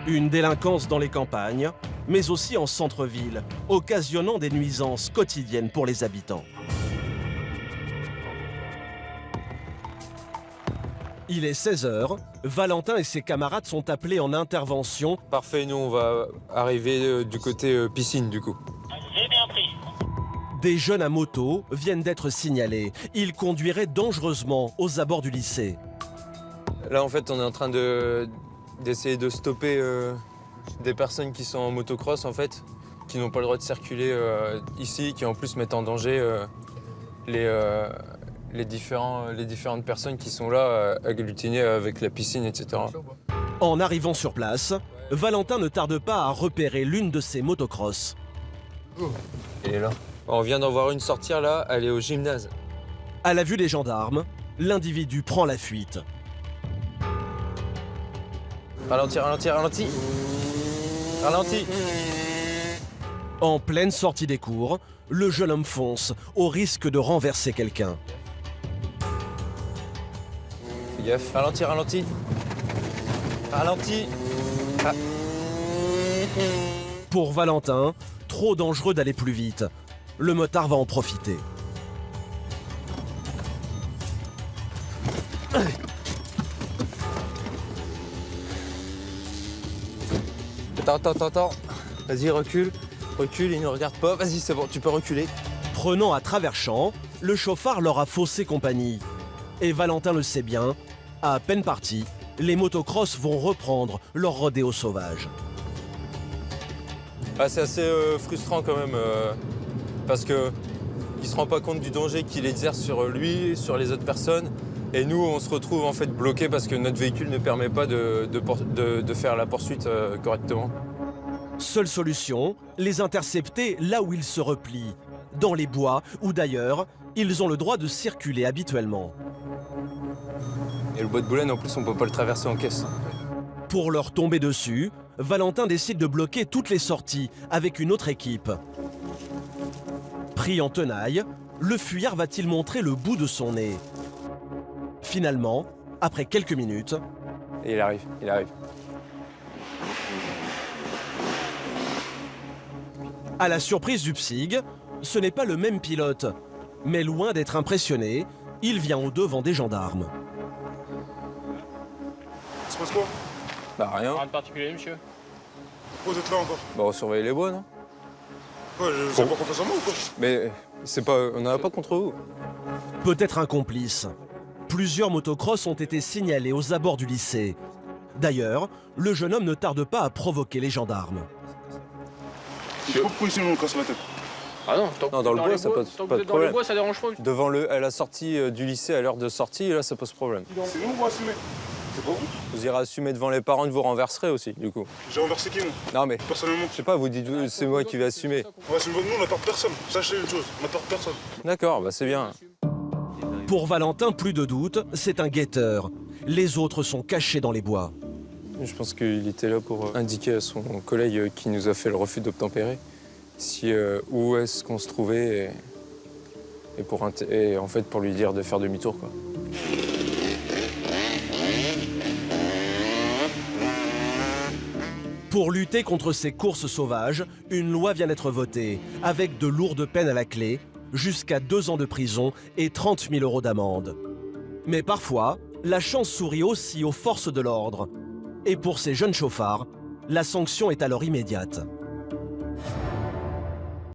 Une délinquance dans les campagnes, mais aussi en centre-ville, occasionnant des nuisances quotidiennes pour les habitants. Il est 16 h, Valentin et ses camarades sont appelés en intervention. Parfait, nous on va arriver du côté piscine du coup. J'ai bien pris. Des jeunes à moto viennent d'être signalés. Ils conduiraient dangereusement aux abords du lycée. Là en fait on est en train d'essayer de stopper des personnes qui sont en motocross en fait, qui n'ont pas le droit de circuler ici, qui en plus mettent en danger les différentes personnes qui sont là, agglutinées avec la piscine, etc. En arrivant sur place, Valentin ne tarde pas à repérer l'une de ces motocross. Elle est là. On vient d'en voir une sortir là, elle est au gymnase. À la vue des gendarmes, l'individu prend la fuite. Ralentis, ralentis, ralentis. Ralentis. En pleine sortie des cours, le jeune homme fonce, au risque de renverser quelqu'un. Fais gaffe. Ralentis, ralentis. Ralentis. Ah. Pour Valentin, trop dangereux d'aller plus vite. Le motard va en profiter. Attends. Vas-y, recule. Recule, il ne regarde pas. Vas-y, c'est bon, tu peux reculer. Prenant à travers champs, le chauffard leur a faussé compagnie. Et Valentin le sait bien, à peine partis, les motocross vont reprendre leur rodéo sauvage. Ah, c'est assez frustrant quand même, parce qu'il ne se rend pas compte du danger qu'il exerce sur lui, sur les autres personnes. Et nous, on se retrouve en fait bloqués parce que notre véhicule ne permet pas de faire la poursuite correctement. Seule solution, les intercepter là où ils se replient, dans les bois ou d'ailleurs, ils ont le droit de circuler habituellement. Et le bois de Boulogne, en plus, on ne peut pas le traverser en caisse. Pour leur tomber dessus, Valentin décide de bloquer toutes les sorties avec une autre équipe. Pris en tenaille, le fuyard va-t-il montrer le bout de son nez? Finalement, après quelques minutes... Et il arrive. À la surprise du PSIG, ce n'est pas le même pilote. Mais loin d'être impressionné, il vient au-devant des gendarmes. Il se passe quoi? Bah rien. Rien de particulier, monsieur. Pourquoi vous êtes là encore? Bah on surveille les bois, non? Quoi, je sais pas qu'on fait ça moi ou quoi? Mais c'est pas, on n'en a pas contre vous. Peut-être un complice. Plusieurs motocross ont été signalés aux abords du lycée. D'ailleurs, le jeune homme ne tarde pas à provoquer les gendarmes. Pourquoi ici on me casse la tête? Ah non, Non, dans le bois, ça pose tant que pas vous de êtes dans le problème. bois, ça dérange pas. Devant à la sortie du lycée, à l'heure de sortie, là, ça pose problème. C'est nous, on va assumer. C'est pas vous? Vous irez assumer devant les parents de vous renverserez aussi, du coup. J'ai renversé qui, moi? Non, mais Personnellement. je sais pas, vous dites, c'est moi qui vais assumer. On va assumer. Nous, on n'attend personne. Sachez une chose, on n'attend personne. D'accord, bah c'est bien. Pour Valentin, plus de doute, c'est un guetteur. Les autres sont cachés dans les bois. Je pense qu'il était là pour indiquer à son collègue qui nous a fait le refus d'obtempérer où est-ce qu'on se trouvait et en fait pour lui dire de faire demi-tour, quoi. Pour lutter contre ces courses sauvages, une loi vient d'être votée, avec de lourdes peines à la clé, jusqu'à 2 ans de prison et 30 000 € d'amende. Mais parfois, la chance sourit aussi aux forces de l'ordre. Et pour ces jeunes chauffards, la sanction est alors immédiate.